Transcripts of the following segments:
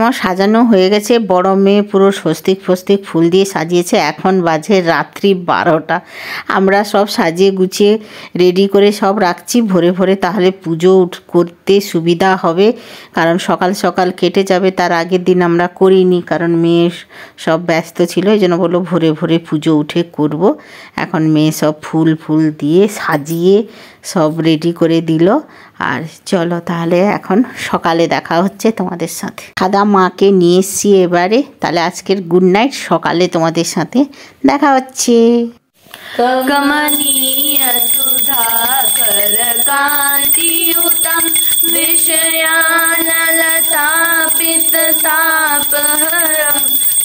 আমার সাজানো হয়ে গেছে। বড় মেয়ে পুরো স্বস্তিক ফস্তিক ফুল দিয়ে সাজিয়েছে। এখন বাজে রাত্রি 12টা। আমরা সব সাজিয়ে গুছিয়ে রেডি করে সব রাখছি ভোরে ভোরে, তাহলে পুজো করতে সুবিধা হবে। কারণ সকাল সকাল কেটে যাবে, তার আগের দিন আমরা করিনি কারণ মেয়ে সব ব্যস্ত ছিল, এই জন্য বললো ভোরে ভোরে পুজো উঠে করব। এখন মেয়ে সব ফুল ফুল দিয়ে সাজিয়ে সব রেডি করে দিল। আর চলো তাহলে এখন সকালে দেখা হচ্ছে তোমাদের সাথে। খাদা মাকে নিয়ে এসছি এবারে, তাহলে আজকের গুড নাইট। সকালে তোমাদের সাথে দেখা হচ্ছে। कमनीय सुधाकर कान्तियुतं विषयानलतापित तापहरं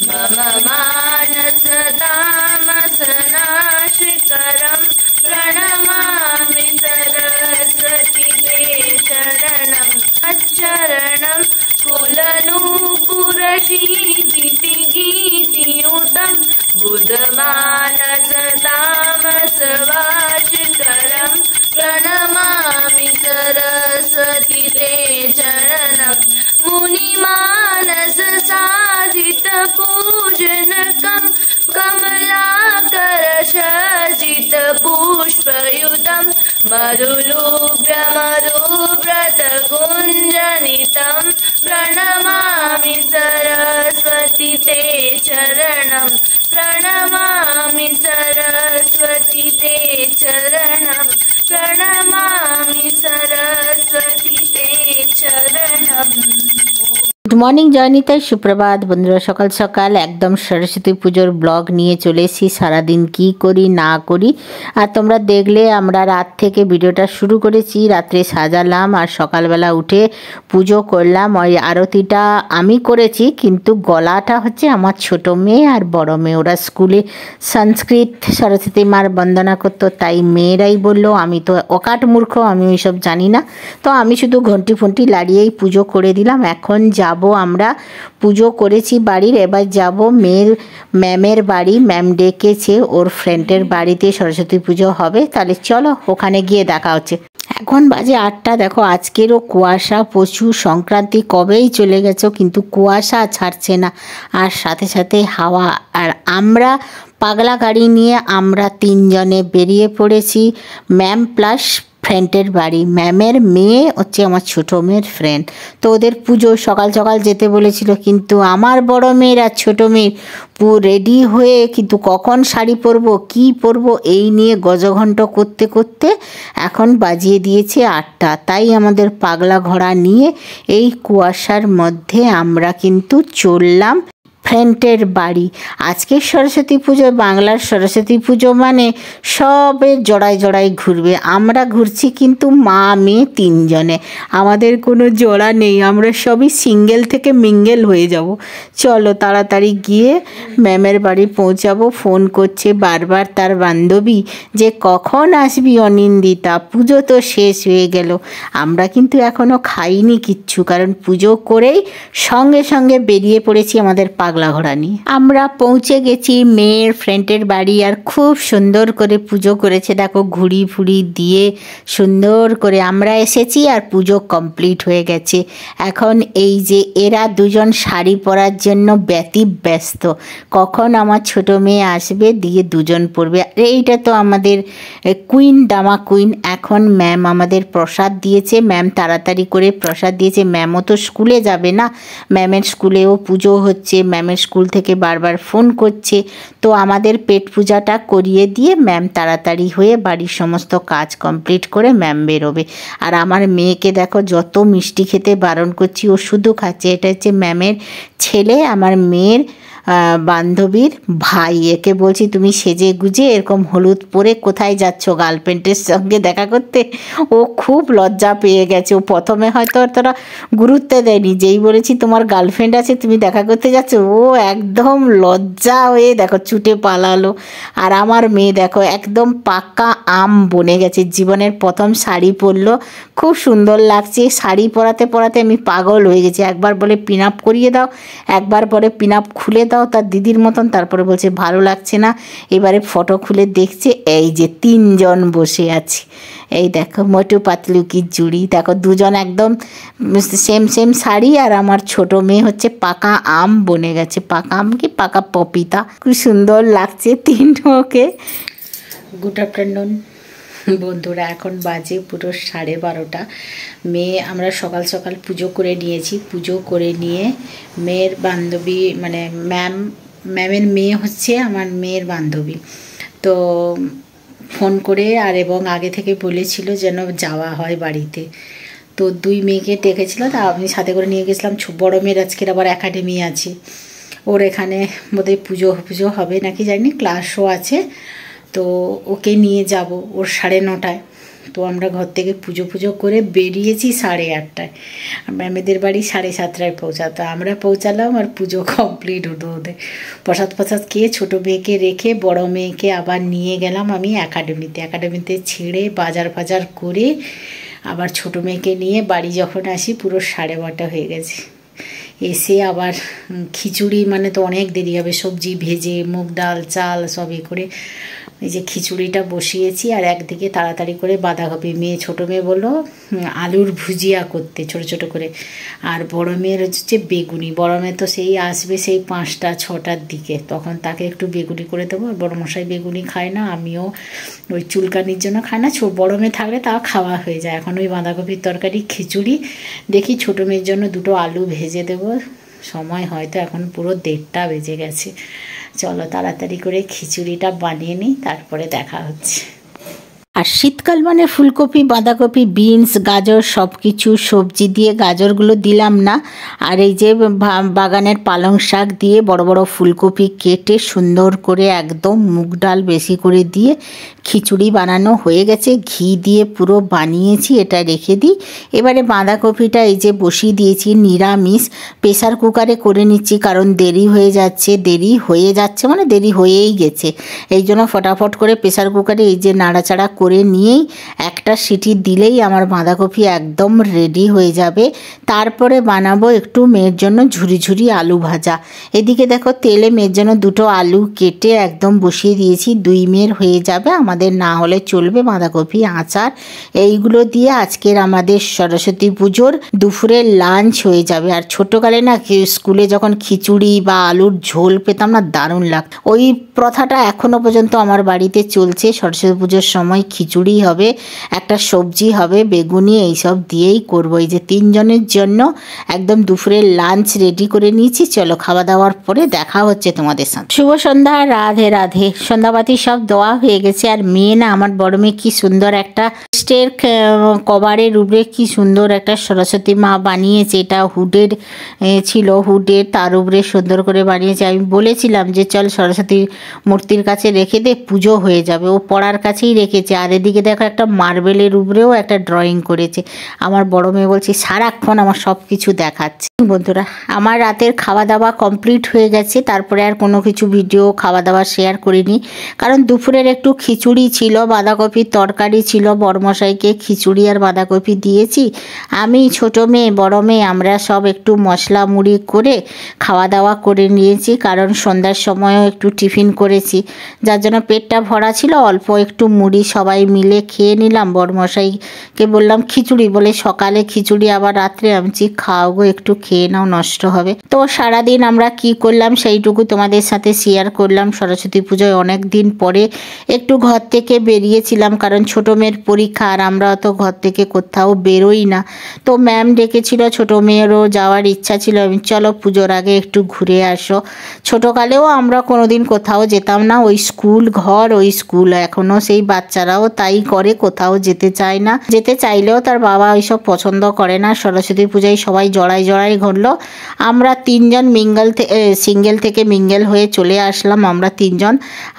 मम मानसतामसनाशिकरं प्रणमामि सरस्वती ते चरणम् अच्छरणं कुलनूपुरशीतिगीतियुतं बुधमानसतामसवाशिकरं प्रणमामि सरस्वती ते चरणं मुनिमानससाधितपूजनकं कमलाकरशजितपुष्पयुतं मरुलुब्रमरुव्रतगुञ्जनितं प्रणमामि सरस्वती ते चरणं प्रणमामि सरस्वती ते चरणं प्रणमामि सरस्वती ते चरणं। গুড মর্নিং জয়নিতাই, সুপ্রভাত বন্ধুরা। সকাল সকাল একদম সরস্বতী পুজোর ব্লগ নিয়ে চলে এসেছি, সারাদিন কি করি না করি। আর তোমরা দেখলে আমরা রাত থেকে ভিডিওটা শুরু করেছি, রাত্রে সাজালাম আর সকালবেলা উঠে পুজো করলাম। ওই আরতিটা আমি করেছি, কিন্তু গলাটা হচ্ছে আমার ছোট মেয়ে আর বড় মেয়ে, ওরা স্কুলে সংস্কৃত সরস্বতী মার বন্দনা করতো, তাই মেয়েরাই বললো। আমি তো অকাট মূর্খ, আমি ওইসব জানি না, তো আমি শুধু ঘন্টি ফন্টি লাড়িয়েই পুজো করে দিলাম। এখন যাব আমরা, পুজো করেছি বাড়ির, এবার যাব মেয়ের ম্যামের বাড়ি। ম্যাম ডেকেছে, ওর ফ্রেন্ডের বাড়িতে সরস্বতী পুজো হবে, তাহলে চলো ওখানে গিয়ে দেখা হচ্ছে। এখন বাজে 8টা। দেখো আজকেরও কুয়াশা প্রচুর, সংক্রান্তি কবেই চলে গেছো কিন্তু কুয়াশা ছাড়ছে না, আর সাথে সাথে হাওয়া। আর আমরা পাগলা গাড়ি নিয়ে আমরা 3 জনে বেরিয়ে পড়েছি ম্যাম প্লাস ফ্রেন্ডের বাড়ি। ম্যামের মেয়ে হচ্ছে আমার ছোটো মেয়ের ফ্রেন্ড, তো ওদের পুজো সকাল সকাল যেতে বলেছিল, কিন্তু আমার বড় মেয়ের আর ছোটো মেয়ের রেডি হয়ে কিন্তু কখন শাড়ি পরবো কি পরবো এই নিয়ে গজঘণ্ট করতে করতে এখন বাজিয়ে দিয়েছে 8টা। তাই আমাদের পাগলা ঘোড়া নিয়ে এই কুয়াশার মধ্যে আমরা কিন্তু চললাম ফ্রেন্ডের বাড়ি। আজকে সরস্বতী পুজো, বাংলার সরস্বতী পুজো মানে সবের জড়ায় জড়ায় ঘুরবে। আমরা ঘুরছি কিন্তু মা মেয়ে 3 জনে, আমাদের কোনো জোড়া নেই, আমরা সবই সিঙ্গেল থেকে মিঙ্গেল হয়ে যাব। চলো তাড়াতাড়ি গিয়ে ম্যামের বাড়ি পৌঁছাবো। ফোন করছে বারবার তার বান্ধবী যে কখন আসবি অনিন্দিতা, পুজো তো শেষ হয়ে গেল। আমরা কিন্তু এখনও খাইনি কিচ্ছু, কারণ পুজো করেই সঙ্গে সঙ্গে বেরিয়ে পড়েছি আমাদের পাগলা ঘোড়া নিয়ে। আমরা পৌঁছে গেছি মেয়ের ফ্রেন্ডের বাড়ি, আর খুব সুন্দর করে পুজো করেছে। দেখো ঘুড়ি ফুড়ি দিয়ে সুন্দর করে আমরা এসেছি, আর পুজো কমপ্লিট হয়ে গেছে। এখন এই যে এরা 2 জন শাড়ি পরার জন্য ব্যস্ত, কখন আমার ছোট মেয়ে আসবে দিয়ে 2 জন পরবে। এইটা তো আমাদের কুইন, ডামা কুইন। এখন ম্যাম আমাদের প্রসাদ দিয়েছে, ম্যাম তাড়াতাড়ি করে প্রসাদ দিয়েছে। ম্যামও তো স্কুলে যাবে না, ম্যামের স্কুলেও পুজো হচ্ছে, ম্যামের স্কুল থেকে বারবার ফোন করছে। তো আমাদের পেট পূজাটা করিয়ে দিয়ে ম্যাম তাড়াতাড়ি হয়ে বাড়ির সমস্ত কাজ কমপ্লিট করে ম্যাম বেরোবে। আর আমার মেয়েকে দেখো যত মিষ্টি খেতে বারণ করছি ও শুধু খাচ্ছে। এটা হচ্ছে ম্যামের ছেলে, আমার মেয়ের বান্ধবীর ভাই। একে বলছি তুমি সেজে গুজে এরকম হলুদ পরে কোথায় যাচ্ছ গার্লফ্রেন্ডের সঙ্গে দেখা করতে? ও খুব লজ্জা পেয়ে গেছে। ও প্রথমে হয়তো তোরা গুরুত্ব দেয়নি, যেই বলেছি তোমার গার্লফ্রেন্ড আছে তুমি দেখা করতে যাচ্ছ, ও একদম লজ্জা হয়ে দেখো ছুটে পালালো। আর আমার মেয়ে দেখো একদম পাকা আম বনে গেছে, জীবনের প্রথম শাড়ি পরলো, খুব সুন্দর লাগছে। শাড়ি পরাতে পরাতে আমি পাগল হয়ে গেছি। একবার বলে পিন আপ করিয়ে দাও, একবার বলে পিন আপ খুলে দাও, দাও তার দিদির মতন। তারপরে বলছে ভালো লাগছে না, এবারে ফটো খুলে দেখছে, এই যে 3 জন বসে আছি। এই দেখো মোটু পাতলু কি জুড়ি, দেখো দুজন একদম সেম সেম শাড়ি, আর আমার ছোট মেয়ে হচ্ছে পাকা আম বনে গেছে, পাকা আম কি পাকা পপিতা, খুব সুন্দর লাগছে তিনজনকে। গুড আফটারনুন বন্ধুরা, এখন বাজে পুরো 12:30। মেয়ে আমরা সকাল সকাল পুজো করে নিয়েছি। পুজো করে নিয়ে মেয়ের বান্ধবী মানে ম্যামের মেয়ে হচ্ছে আমার মেয়ের বান্ধবী, তো ফোন করে আর এবং আগে থেকে বলেছিল যেন যাওয়া হয় বাড়িতে, তো 2 মেয়েকে ডেকেছিল, তা আমি সাথে করে নিয়ে গেছিলাম। বড় মেয়ের আজকের আবার একাডেমি আছে, ওর এখানে বোধহয় পুজো হবে নাকি জানি, ক্লাসও আছে, তো ওকে নিয়ে যাব ওর 9:30। তো আমরা ঘর থেকে পুজো করে বেরিয়েছি 8:30। ম্যামেদের বাড়ি 7:30 পৌঁছাতো, আমরা পৌঁছালাম আর পুজো কমপ্লিট হতো ওদের। প্রসাদ খেয়ে ছোটো মেয়েকে রেখে বড় মেয়েকে আবার নিয়ে গেলাম আমি একাডেমিতে ছেড়ে বাজার করে আবার ছোটো মেয়েকে নিয়ে বাড়ি যখন আসি পুরো 12:30 হয়ে গেছে। এসে আবার খিচুড়ি, মানে তো অনেক দেরি হবে, সবজি ভেজে মুগ ডাল চাল সব করে এই যে খিচুড়িটা বসিয়েছি। আর একদিকে তাড়াতাড়ি করে বাঁধাকপি, ছোটো মেয়ে বললো আলুর ভুজিয়া করতে ছোট করে, আর বড় মেয়ের হচ্ছে বেগুনি। বড় মেয়ে তো সেই আসবে সেই 5টা-6টার দিকে, তখন তাকে একটু বেগুনি করে দেবো। আর বড় মশাই বেগুনি খায় না, আমিও ওই চুলকানির জন্য খাই না। বড় মেয়ে থাকলে তাও খাওয়া হয়ে যায়। এখন ওই বাঁধাকপির তরকারি খিচুড়ি, দেখি ছোটো মেয়ের জন্য 2টো আলু ভেজে দেবো। সময় হয়তো এখন পুরো 1:30 বেজে গেছে। চলো তাড়াতাড়ি করে খিচুড়িটা বানিয়ে নিই, তারপরে দেখা হচ্ছে। আর শীতকাল মানে ফুলকপি, বাঁধাকপি, বিনস, গাজর সব কিছু সবজি দিয়ে, গাজরগুলো দিলাম না। আর এই যে বাগানের পালং শাক দিয়ে বড় বড় ফুলকপি কেটে সুন্দর করে একদম মুগ ডাল বেশি করে দিয়ে খিচুড়ি বানানো হয়ে গেছে। ঘি দিয়ে পুরো বানিয়েছি, এটা রেখে দিই। এবারে বাঁধাকপিটা এই যে বসিয়ে দিয়েছি নিরামিষ, প্রেসার কুকারে করে নিচ্ছি, কারণ দেরি হয়ে যাচ্ছে মানে দেরি হয়েই গেছে। এই জন্য ফটাফট করে প্রেসার কুকারে এই যে নাড়াচাড়া করে নিয়েই একটা সিটি দিলেই আমার বাঁধাকপি একদম রেডি হয়ে যাবে। তারপরে বানাবো একটু মেয়ের জন্য ঝুরি আলু ভাজা। এদিকে দেখো তেলে মেয়ের জন্য 2টো আলু কেটে একদম বসিয়ে দিয়েছি, 2 মেয়ের হয়ে যাবে, আমাদের না হলে চলবে। বাঁধাকপি আচার এইগুলো দিয়ে আজকের আমাদের সরস্বতী পুজোর দুপুরের লাঞ্চ হয়ে যাবে। আর ছোটোকালে না স্কুলে যখন খিচুড়ি বা আলুর ঝোল পেতাম না, দারুণ লাগতো। ওই প্রথাটা এখনও পর্যন্ত আমার বাড়িতে চলছে। সরস্বতী পুজোর সময় খিচুড়ি হবে, একটা সবজি হবে, বেগুনি, এইসব দিয়েই করবো। এই যে 3 জনের জন্য একদম দুপুরের লাঞ্চ রেডি করে নিয়েছি। চলো খাওয়া দাওয়ার পরে দেখা হচ্ছে তোমাদের সাথে। শুভ সন্ধ্যা, রাধে রাধে। সন্ধ্যাবাতি সব দেওয়া হয়ে গেছে। আর মেয়ে না, আমার বড় মেয়ে কি সুন্দর একটা স্টের কভারের উপরে কি সুন্দর একটা সরস্বতী মা বানিয়েছে। এটা হুডের ছিল, তার উপরে সুন্দর করে বানিয়েছে। আমি বলেছিলাম যে চল সরস্বতী মূর্তির কাছে রেখে দে, পুজো হয়ে যাবে। ও পড়ার কাছেই রেখেছে। আর এদিকে দেখো একটা মার্বেলের উপরেও একটা ড্রয়িং করেছে। আমার বড় মেয়ে বলছে সারাক্ষণ আমার সব কিছু দেখাচ্ছে। বন্ধুরা, আমার রাতের খাওয়া দাওয়া কমপ্লিট হয়ে গেছে। তারপরে আর কোনো কিছু ভিডিও খাওয়া দাওয়া শেয়ার করিনি, কারণ দুপুরের একটু খিচুড়ি ছিল, বাঁধাকপির তরকারি ছিল। বড়মশাইকে খিচুড়ি আর বাঁধাকপি দিয়েছি। আমি, ছোটো মেয়ে, বড় মেয়ে আমরা সব একটু মশলা মুড়ি করে খাওয়া দাওয়া করে নিয়েছি, কারণ সন্ধ্যার সময়ও একটু টিফিন করেছি, যার জন্য পেটটা ভরা ছিল। অল্প একটু মুড়ি সবাই মিলে খেয়ে নিলাম। বড়মশাইকে বললাম খিচুড়ি, বলে সকালে খিচুড়ি আবার রাত্রে আনছি, খাও গো, একটু খেয়ে নাও, নষ্ট হবে। তো সারাদিন আমরা কি করলাম সেইটুকু তোমাদের সাথে শেয়ার করলাম। সরস্বতী পুজোয় অনেক দিন পরে একটু ঘর থেকে বেরিয়েছিলাম, কারণ ছোটো মেয়ের পরীক্ষা, আর আমরা তো ঘর থেকে কোথাও বেরোই না। তো ম্যাম ডেকেছিল, ছোটো মেয়েরও যাওয়ার ইচ্ছা ছিল। আমি চলো পুজোর আগে একটু ঘুরে আসো। ছোটোকালেও আমরা কোনোদিন কোথাও যেতাম না, ওই স্কুল ঘর ওই স্কুল। এখনও সেই বাচ্চারাও তাই করে, কোথাও যেতে চায় না। যেতে চাইলেও তার বাবা ওইসব পছন্দ করে না। সরস্বতী পূজায় সবাই জড়াই ঘুরলো। আমরা 3 জন সিঙ্গেল থেকে মিঙ্গেল হয়ে চলে আসলাম আমরা 3 জন।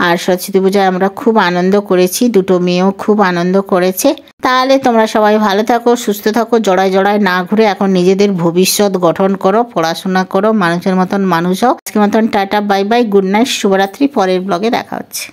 আর সরস্বতী পূজায় আমরা খুব আনন্দ করেছি, 2টো মেয়েও খুব আনন্দ করেছে। তাহলে তোমরা সবাই ভালো থাকো, সুস্থ থাকো, জড়াই না ঘুরে এখন নিজেদের ভবিষ্যৎ গঠন করো, পড়াশোনা করো, মানুষের মতন মানুষ হও। আজকের মতন tata, bye bye, good night, শুভরাত্রি। পরের ব্লগে দেখা হচ্ছে।